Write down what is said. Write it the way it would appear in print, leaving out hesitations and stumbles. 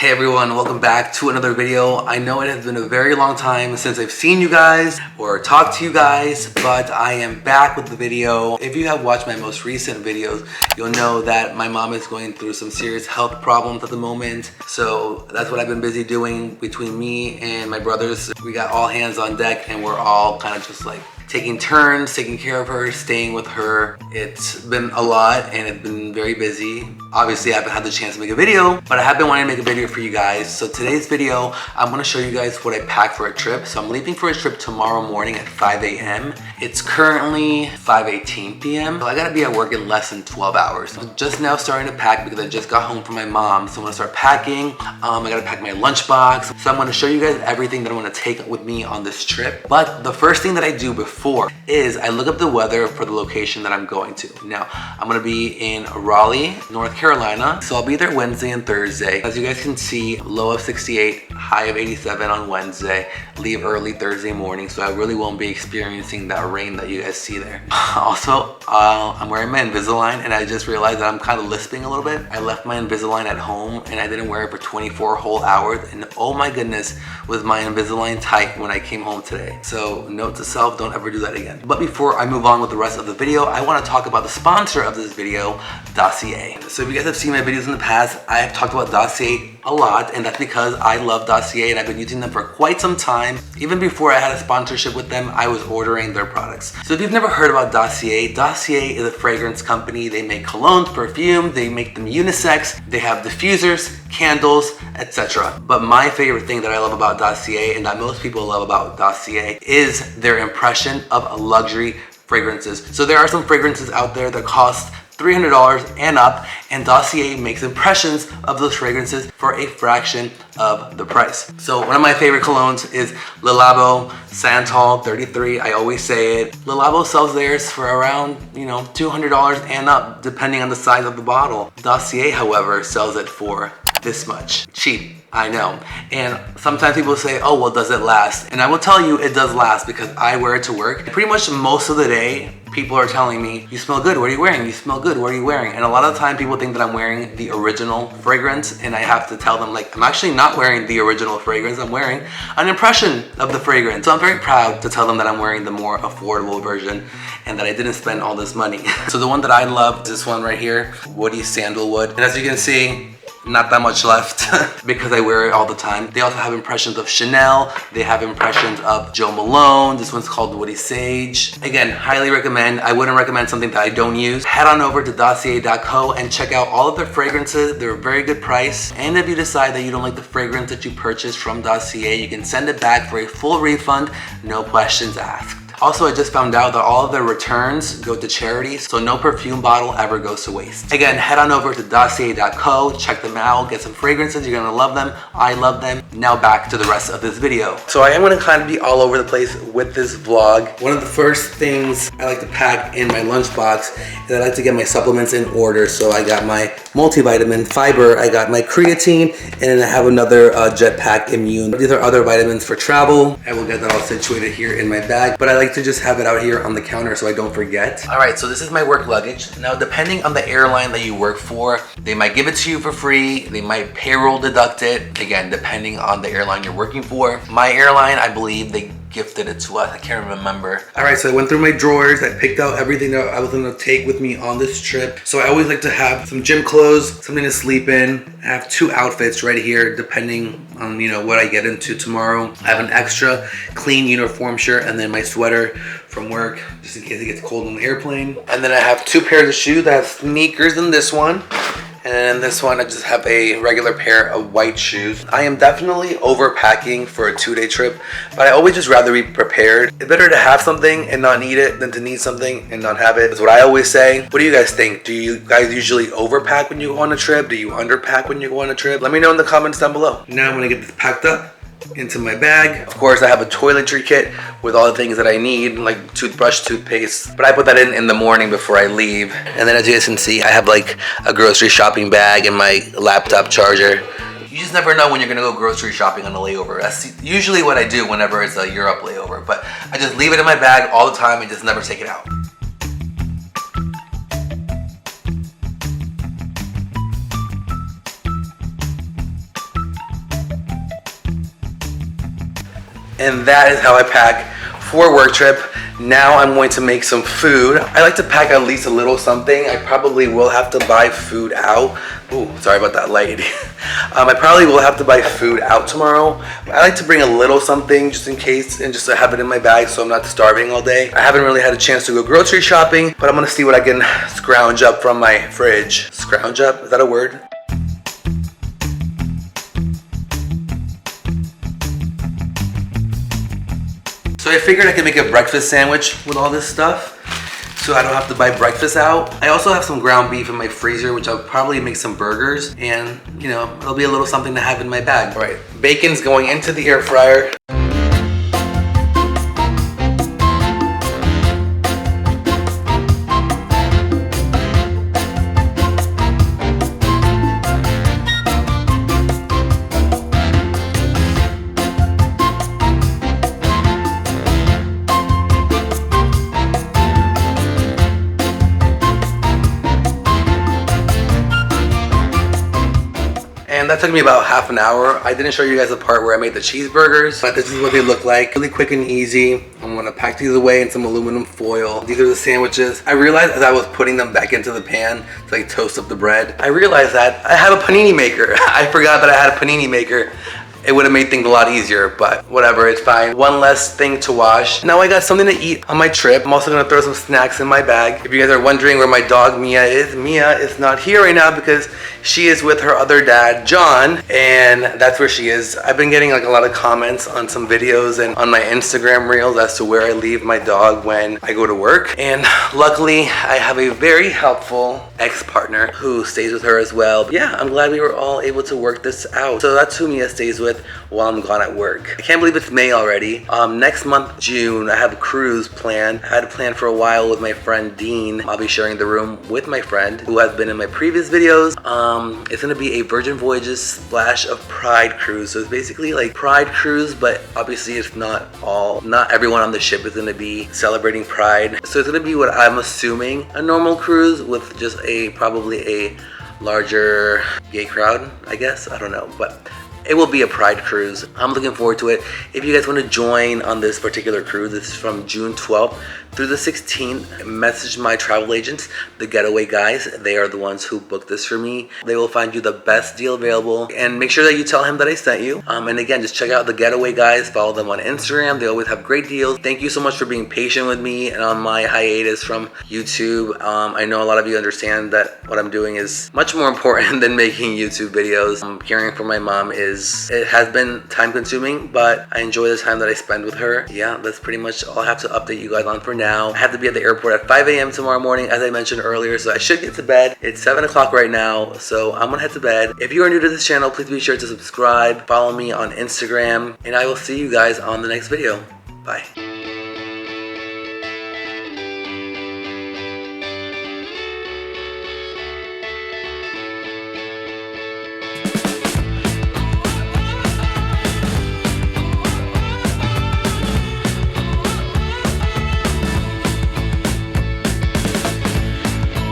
Hey everyone, welcome back to another video. I know it has been a very long time since I've seen you guys or talked to you guys, but I am back with the video. If you have watched my most recent videos, you'll know that my mom is going through some serious health problems at the moment. So that's what I've been busy doing between me and my brothers. We got all hands on deck and we're all kind of just like taking turns, taking care of her, staying with her. It's been a lot and it's been very busy. Obviously, I haven't had the chance to make a video, but I have been wanting to make a video for you guys. So today's video, I'm gonna show you guys what I packed for a trip. So I'm leaving for a trip tomorrow morning at 5 a.m. It's currently 5:18 p.m. So I gotta be at work in less than 12 hours. I'm just now starting to pack because I just got home from my mom. So I'm gonna start packing. I gotta pack my lunchbox. So I'm gonna show you guys everything that I'm gonna take with me on this trip. But the first thing that I do before is I look up the weather for the location that I'm going to. Now, I'm gonna be in Raleigh, North Carolina. So I'll be there Wednesday and Thursday. As you guys can see, low of 68, high of 87 on Wednesday. Leave early Thursday morning, so I really won't be experiencing that rain that you guys see there. Also, I'm wearing my Invisalign and I just realized that I'm kind of lisping a little bit. I left my Invisalign at home and I didn't wear it for 24 whole hours. And oh my goodness, was my Invisalign tight when I came home today. So note to self, don't ever do that again. But before I move on with the rest of the video, I want to talk about the sponsor of this video, Dossier. So if you guys have seen my videos in the past, I have talked about Dossier a lot, and that's because I love Dossier and I've been using them for quite some time. Even before I had a sponsorship with them, I was ordering their products. So if you've never heard about Dossier, Dossier is a fragrance company. They make colognes, perfume, they make them unisex, they have diffusers, candles, etc. But my favorite thing that I love about Dossier and that most people love about Dossier is their impression of luxury fragrances. So there are some fragrances out there that cost $300 and up, and Dossier makes impressions of those fragrances for a fraction of the price. So one of my favorite colognes is Le Labo Santal 33. I always say it. Le Labo sells theirs for around, $200 and up, depending on the size of the bottle. Dossier, however, sells it for this much. Cheap, I know. And sometimes people say, oh, well, does it last? And I will tell you it does last because I wear it to work. Pretty much most of the day, people are telling me, you smell good, what are you wearing? You smell good, what are you wearing? And a lot of the time people think that I'm wearing the original fragrance, and I have to tell them, like, I'm actually not wearing the original fragrance, I'm wearing an impression of the fragrance. So I'm very proud to tell them that I'm wearing the more affordable version and that I didn't spend all this money. So the one that I love is this one right here, Woody Sandalwood. And as you can see, not that much left because I wear it all the time. They also have impressions of Chanel. They have impressions of Joe Malone. This one's called Woody Sage. Again, highly recommend. I wouldn't recommend something that I don't use. Head on over to Dossier.co and check out all of their fragrances. They're a very good price. And if you decide that you don't like the fragrance that you purchased from Dossier, you can send it back for a full refund, no questions asked. Also, I just found out that all of their returns go to charity, so no perfume bottle ever goes to waste. Again, head on over to Dossier.co, check them out, get some fragrances, you're gonna love them, I love them. Now back to the rest of this video. So I am gonna kind of be all over the place with this vlog. One of the first things I like to pack in my lunchbox is I like to get my supplements in order. So I got my multivitamin, fiber, I got my creatine, and then I have another Jetpack Immune. These are other vitamins for travel. I will get that all situated here in my bag, but I like to just have it out here on the counter so I don't forget. All right, so this is my work luggage. Now, depending on the airline that you work for, they might give it to you for free. They might payroll deduct it. Again, depending on the airline you're working for. My airline, I believe they gifted it to us. I can't remember. All right, so I went through my drawers. I picked out everything that I was gonna take with me on this trip. So I always like to have some gym clothes, something to sleep in. I have 2 outfits right here, depending on what I get into tomorrow. I have an extra clean uniform shirt and then my sweater from work, just in case it gets cold on the airplane. And then I have 2 pairs of shoes. I have sneakers in this one. And then this one, I just have a regular pair of white shoes. I am definitely overpacking for a 2-day trip, but I always just rather be prepared. It's better to have something and not need it than to need something and not have it. That's what I always say. What do you guys think? Do you guys usually overpack when you go on a trip? Do you underpack when you go on a trip? Let me know in the comments down below. Now I'm gonna get this packed up into my bag. Of course, I have a toiletry kit with all the things that I need, like toothbrush, toothpaste, but I put that in the morning before I leave. And then as you guys can see, I have like a grocery shopping bag and my laptop charger. You just never know when you're gonna go grocery shopping on a layover. That's usually what I do whenever it's a Europe layover, but I just leave it in my bag all the time and just never take it out. And that is how I pack for a work trip. Now I'm going to make some food. I like to pack at least a little something. I probably will have to buy food out. Ooh, sorry about that light. I probably will have to buy food out tomorrow. I like to bring a little something just in case and just to have it in my bag so I'm not starving all day. I haven't really had a chance to go grocery shopping, but I'm gonna see what I can scrounge up from my fridge. Scrounge up, is that a word? So I figured I could make a breakfast sandwich with all this stuff, so I don't have to buy breakfast out. I also have some ground beef in my freezer, which I'll probably make some burgers, and you know, it'll be a little something to have in my bag. All right, bacon's going into the air fryer. And that took me about half an hour. I didn't show you guys the part where I made the cheeseburgers, but this is what they look like. Really quick and easy. I'm gonna pack these away in some aluminum foil. These are the sandwiches. I realized as I was putting them back into the pan to like toast up the bread, I realized that I have a panini maker. I forgot that I had a panini maker. It would have made things a lot easier, but whatever, it's fine. One less thing to wash. Now I got something to eat on my trip. I'm also gonna throw some snacks in my bag. If you guys are wondering where my dog Mia is not here right now because she is with her other dad, John, and that's where she is. I've been getting like a lot of comments on some videos and on my Instagram reels as to where I leave my dog when I go to work. And luckily, I have a very helpful ex-partner who stays with her as well. Yeah, I'm glad we were all able to work this out. So that's who Mia stays with while I'm gone at work. I can't believe it's May already. Next month, June, I have a cruise planned. I had a plan for a while with my friend Dean. I'll be sharing the room with my friend who has been in my previous videos. It's gonna be a Virgin Voyages Splash of Pride cruise. So it's basically like Pride cruise, but obviously it's not everyone on the ship is gonna be celebrating Pride. So it's gonna be what I'm assuming a normal cruise with just probably a larger gay crowd, I guess. I don't know, but it will be a Pride cruise. I'm looking forward to it. If you guys want to join on this particular cruise, this is from June 12th through the 16th. Message my travel agents, the Getaway Guys. They are the ones who booked this for me. They will find you the best deal available, and make sure that you tell him that I sent you. And again, just check out the Getaway Guys. Follow them on Instagram. They always have great deals. Thank you so much for being patient with me and on my hiatus from YouTube. I know a lot of you understand that what I'm doing is much more important than making YouTube videos. Caring for my mom it has been time consuming, but I enjoy the time that I spend with her. Yeah, that's pretty much all I have to update you guys on for now. I have to be at the airport at 5 a.m. tomorrow morning, as I mentioned earlier, so I should get to bed. It's 7 o'clock right now, so I'm gonna head to bed. If you are new to this channel, please be sure to subscribe, follow me on Instagram, and I will see you guys on the next video. Bye.